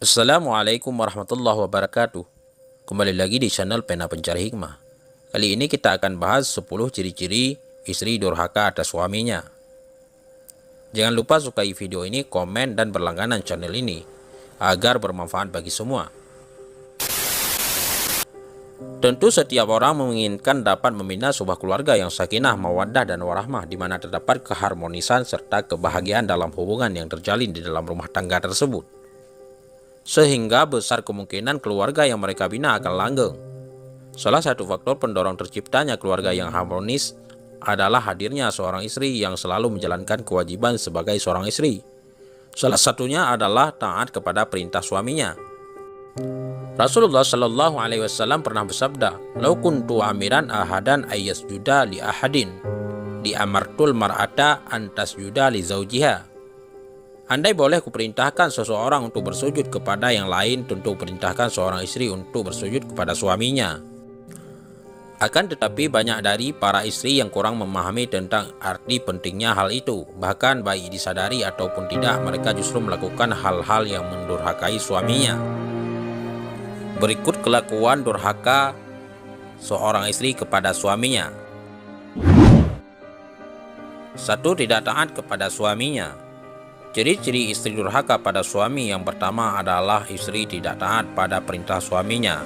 Assalamualaikum warahmatullahi wabarakatuh. Kembali lagi di channel Pena Pencari Hikmah. Kali ini kita akan bahas 10 ciri-ciri istri durhaka atas suaminya. Jangan lupa sukai video ini, komen, dan berlangganan channel ini agar bermanfaat bagi semua. Tentu setiap orang menginginkan dapat membina sebuah keluarga yang sakinah, mawaddah, dan warahmah, di mana terdapat keharmonisan serta kebahagiaan dalam hubungan yang terjalin di dalam rumah tangga tersebut. Sehingga besar kemungkinan keluarga yang mereka bina akan langgeng. Salah satu faktor pendorong terciptanya keluarga yang harmonis adalah hadirnya seorang istri yang selalu menjalankan kewajiban sebagai seorang istri. Salah satunya adalah taat kepada perintah suaminya. Rasulullah Shallallahu Alaihi Wasallam pernah bersabda, "Lau kuntu amiran ahadan ayyasjuda li ahadin, di amartul mar'ata antasjuda li zaujiha." Andai boleh kuperintahkan seseorang untuk bersujud kepada yang lain, tentu perintahkan seorang istri untuk bersujud kepada suaminya. Akan tetapi banyak dari para istri yang kurang memahami tentang arti pentingnya hal itu. Bahkan baik disadari ataupun tidak, mereka justru melakukan hal-hal yang mendurhakai suaminya. Berikut kelakuan durhaka seorang istri kepada suaminya. 1. Tidak taat kepada suaminya. Ciri-ciri istri durhaka pada suami yang pertama adalah istri tidak taat pada perintah suaminya.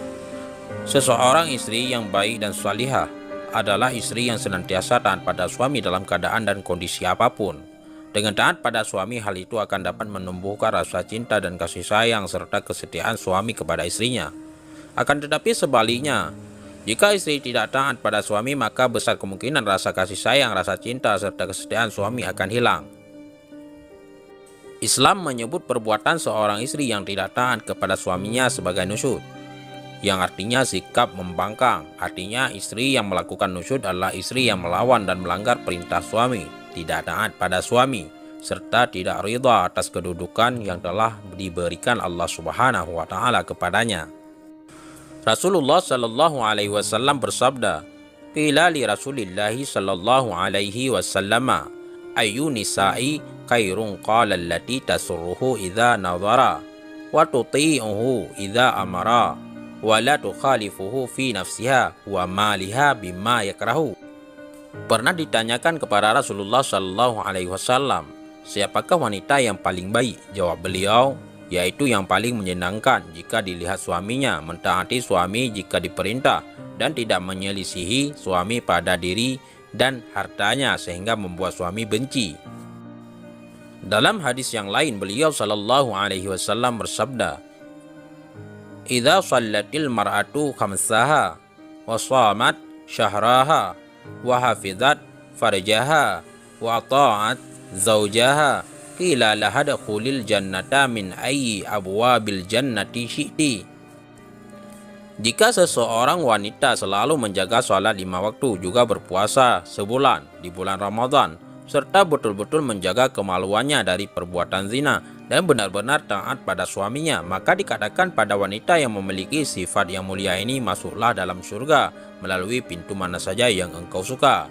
Seseorang istri yang baik dan salihah adalah istri yang senantiasa taat pada suami dalam keadaan dan kondisi apapun. Dengan taat pada suami, hal itu akan dapat menumbuhkan rasa cinta dan kasih sayang serta kesetiaan suami kepada istrinya. Akan tetapi sebaliknya, jika istri tidak taat pada suami, maka besar kemungkinan rasa kasih sayang, rasa cinta serta kesetiaan suami akan hilang. Islam menyebut perbuatan seorang istri yang tidak taat kepada suaminya sebagai nusyud, yang artinya sikap membangkang. Artinya istri yang melakukan nusyud adalah istri yang melawan dan melanggar perintah suami, tidak taat pada suami, serta tidak ridha atas kedudukan yang telah diberikan Allah Subhanahu wa Ta'ala kepadanya. Rasulullah Shallallahu Alaihi Wasallam bersabda, "Qila li Rasulillahi Shallallahu Alaihi Wasallam, ayu nisa'i khairun, qala allati tasurruhu idza nadhara wa tuti'uhu idza amara wa la tukhalifuhu fi nafsiha wa maliha bima yakrahu." Pernah ditanyakan kepada Rasulullah Shallallahu Alaihi Wasallam, siapakah wanita yang paling baik? Jawab beliau, yaitu yang paling menyenangkan jika dilihat suaminya, mentaati suami jika diperintah, dan tidak menyelisihi suami pada diri dan hartanya sehingga membuat suami benci. Dalam hadis yang lain, beliau Shallallahu Alaihi Wasallam bersabda, "Idza shallatil mar'atu khamsaha wa shamat syahraha wa hafizat farjaha wa ta'at zaujaha, qila laha dakhulil jannata min ayyi abwabil jannati syi'ti." Jika seseorang wanita selalu menjaga sholat 5 waktu, juga berpuasa sebulan di bulan Ramadan, serta betul-betul menjaga kemaluannya dari perbuatan zina, dan benar-benar taat pada suaminya, maka dikatakan pada wanita yang memiliki sifat yang mulia ini, masuklah dalam surga melalui pintu mana saja yang engkau suka.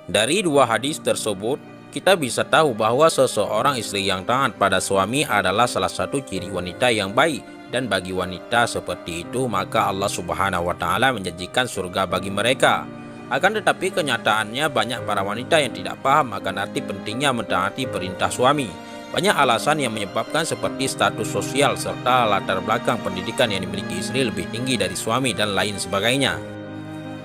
Dari dua hadis tersebut, kita bisa tahu bahwa seseorang istri yang taat pada suami adalah salah satu ciri wanita yang baik. Dan bagi wanita seperti itu, maka Allah Subhanahu wa Ta'ala menjanjikan surga bagi mereka. Akan tetapi kenyataannya banyak para wanita yang tidak paham akan arti pentingnya mentaati perintah suami. Banyak alasan yang menyebabkan, seperti status sosial serta latar belakang pendidikan yang dimiliki istri lebih tinggi dari suami dan lain sebagainya.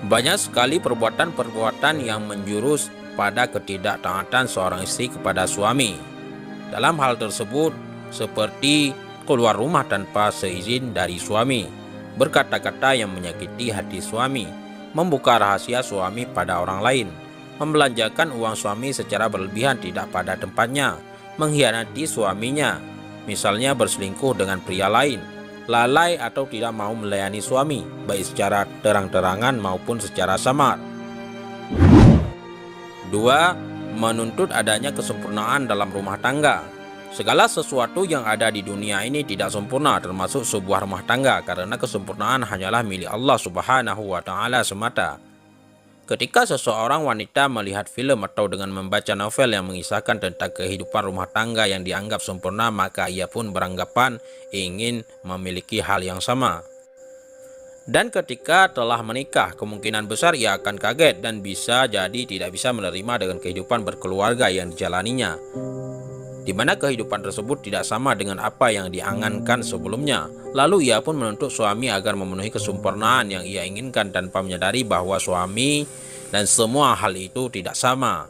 Banyak sekali perbuatan-perbuatan yang menjurus pada ketidaktaatan seorang istri kepada suami. Dalam hal tersebut, seperti keluar rumah tanpa seizin dari suami, berkata-kata yang menyakiti hati suami, membuka rahasia suami pada orang lain, membelanjakan uang suami secara berlebihan tidak pada tempatnya, mengkhianati suaminya, misalnya berselingkuh dengan pria lain, lalai atau tidak mau melayani suami, baik secara terang-terangan maupun secara samar. 2. Menuntut adanya kesempurnaan dalam rumah tangga. Segala sesuatu yang ada di dunia ini tidak sempurna, termasuk sebuah rumah tangga, karena kesempurnaan hanyalah milik Allah Subhanahu wa Ta'ala semata. Ketika seseorang wanita melihat film atau dengan membaca novel yang mengisahkan tentang kehidupan rumah tangga yang dianggap sempurna, maka ia pun beranggapan ingin memiliki hal yang sama. Dan ketika telah menikah, kemungkinan besar ia akan kaget dan bisa jadi tidak bisa menerima dengan kehidupan berkeluarga yang dijalaninya, di mana kehidupan tersebut tidak sama dengan apa yang diangankan sebelumnya. Lalu ia pun menuntut suami agar memenuhi kesempurnaan yang ia inginkan tanpa menyadari bahwa suami dan semua hal itu tidak sama.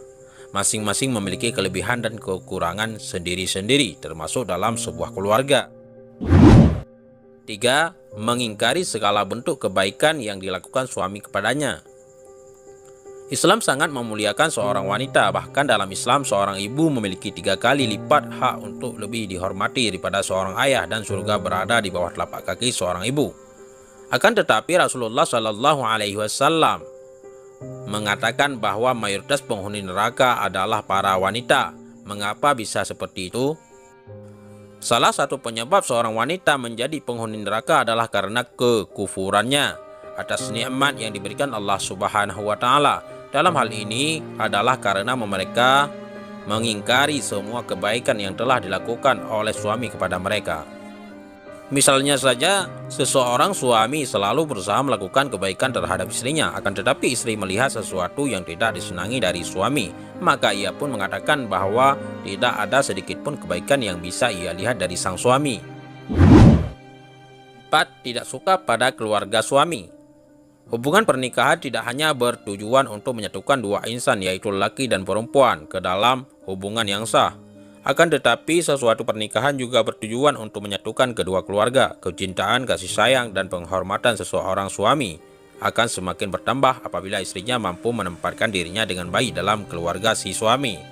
Masing-masing memiliki kelebihan dan kekurangan sendiri-sendiri, termasuk dalam sebuah keluarga. 3. Mengingkari segala bentuk kebaikan yang dilakukan suami kepadanya. Islam sangat memuliakan seorang wanita. Bahkan dalam Islam, seorang ibu memiliki 3 kali lipat hak untuk lebih dihormati daripada seorang ayah, dan surga berada di bawah telapak kaki seorang ibu. Akan tetapi Rasulullah Shallallahu Alaihi Wasallam mengatakan bahwa mayoritas penghuni neraka adalah para wanita. Mengapa bisa seperti itu? Salah satu penyebab seorang wanita menjadi penghuni neraka adalah karena kekufurannya atas nikmat yang diberikan Allah Subhanahu wa Ta'ala. Dalam hal ini adalah karena mereka mengingkari semua kebaikan yang telah dilakukan oleh suami kepada mereka. Misalnya saja, seseorang suami selalu berusaha melakukan kebaikan terhadap istrinya, akan tetapi istri melihat sesuatu yang tidak disenangi dari suami, maka ia pun mengatakan bahwa tidak ada sedikit pun kebaikan yang bisa ia lihat dari sang suami. 4. Tidak suka pada keluarga suami. Hubungan pernikahan tidak hanya bertujuan untuk menyatukan dua insan, yaitu laki dan perempuan, ke dalam hubungan yang sah. Akan tetapi sesuatu pernikahan juga bertujuan untuk menyatukan kedua keluarga. Kecintaan, kasih sayang, dan penghormatan seseorang suami akan semakin bertambah apabila istrinya mampu menempatkan dirinya dengan baik dalam keluarga si suami.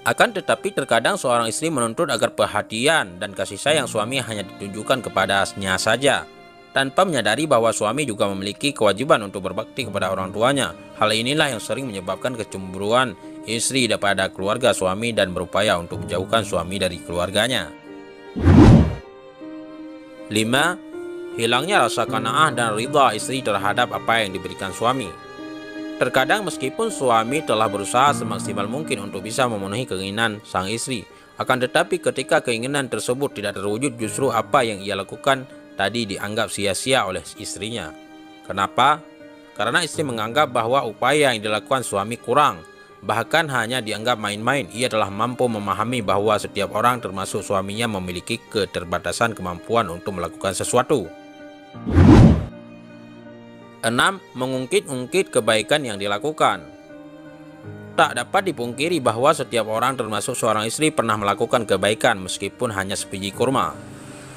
Akan tetapi terkadang seorang istri menuntut agar perhatian dan kasih sayang suami hanya ditunjukkan kepadanya saja, tanpa menyadari bahwa suami juga memiliki kewajiban untuk berbakti kepada orang tuanya. Hal inilah yang sering menyebabkan kecemburuan istri daripada keluarga suami dan berupaya untuk menjauhkan suami dari keluarganya. 5. Hilangnya rasa qanaah dan ridha istri terhadap apa yang diberikan suami. Terkadang meskipun suami telah berusaha semaksimal mungkin untuk bisa memenuhi keinginan sang istri, akan tetapi ketika keinginan tersebut tidak terwujud, justru apa yang ia lakukan tadi dianggap sia-sia oleh istrinya. Kenapa? Karena istri menganggap bahwa upaya yang dilakukan suami kurang. Bahkan hanya dianggap main-main. Ia telah mampu memahami bahwa setiap orang termasuk suaminya memiliki keterbatasan kemampuan untuk melakukan sesuatu. 6. Mengungkit-ungkit kebaikan yang dilakukan. Tak dapat dipungkiri bahwa setiap orang termasuk seorang istri pernah melakukan kebaikan meskipun hanya sebiji kurma.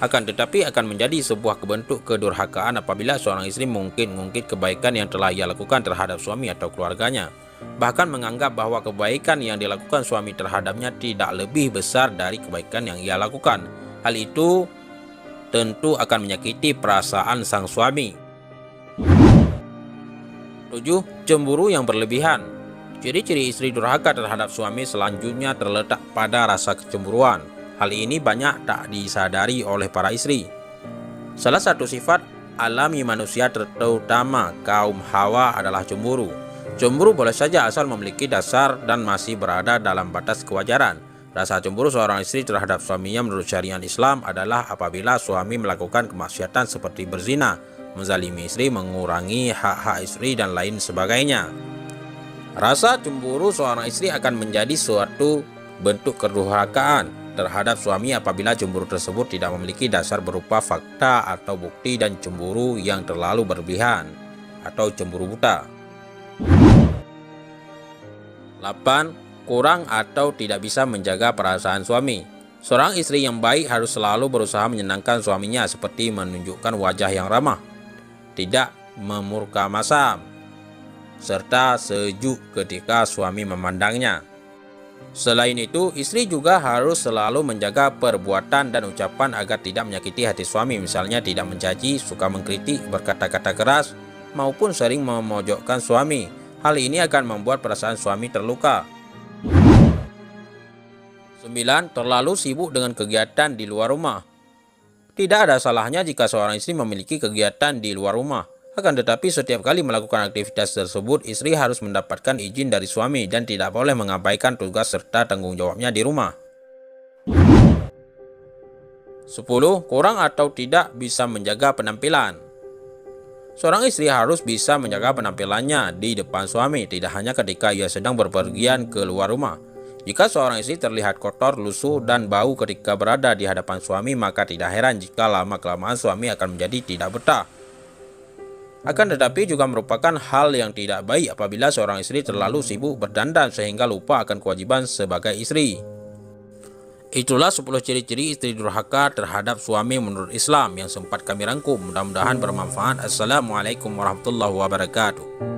Akan tetapi akan menjadi sebuah bentuk kedurhakaan apabila seorang istri mengungkit-ungkit kebaikan yang telah ia lakukan terhadap suami atau keluarganya. Bahkan menganggap bahwa kebaikan yang dilakukan suami terhadapnya tidak lebih besar dari kebaikan yang ia lakukan. Hal itu tentu akan menyakiti perasaan sang suami. 7. Cemburu yang berlebihan. Ciri-ciri istri durhaka terhadap suami selanjutnya terletak pada rasa kecemburuan. Hal ini banyak tak disadari oleh para istri. Salah satu sifat alami manusia, terutama kaum Hawa, adalah cemburu. Cemburu boleh saja asal memiliki dasar dan masih berada dalam batas kewajaran. Rasa cemburu seorang istri terhadap suaminya menurut syariat Islam adalah apabila suami melakukan kemaksiatan seperti berzina, menzalimi istri, mengurangi hak-hak istri, dan lain sebagainya. Rasa cemburu seorang istri akan menjadi suatu bentuk kedurhakaan terhadap suami apabila cemburu tersebut tidak memiliki dasar berupa fakta atau bukti, dan cemburu yang terlalu berlebihan atau cemburu buta. 8. Kurang atau tidak bisa menjaga perasaan suami. Seorang istri yang baik harus selalu berusaha menyenangkan suaminya, seperti menunjukkan wajah yang ramah, tidak memurka masam, serta sejuk ketika suami memandangnya. Selain itu, istri juga harus selalu menjaga perbuatan dan ucapan agar tidak menyakiti hati suami, misalnya tidak mencaci, suka mengkritik, berkata-kata keras, maupun sering memojokkan suami. Hal ini akan membuat perasaan suami terluka. 9. Terlalu sibuk dengan kegiatan di luar rumah. Tidak ada salahnya jika seorang istri memiliki kegiatan di luar rumah. Akan tetapi setiap kali melakukan aktivitas tersebut, istri harus mendapatkan izin dari suami dan tidak boleh mengabaikan tugas serta tanggung jawabnya di rumah. 10. Kurang atau tidak bisa menjaga penampilan. Seorang istri harus bisa menjaga penampilannya di depan suami, tidak hanya ketika ia sedang berpergian ke luar rumah. Jika seorang istri terlihat kotor, lusuh, dan bau ketika berada di hadapan suami, maka tidak heran jika lama-kelamaan suami akan menjadi tidak betah. Akan tetapi juga merupakan hal yang tidak baik apabila seorang istri terlalu sibuk berdandan sehingga lupa akan kewajiban sebagai istri. Itulah 10 ciri-ciri istri durhaka terhadap suami menurut Islam yang sempat kami rangkum. Mudah-mudahan bermanfaat. Assalamualaikum warahmatullahi wabarakatuh.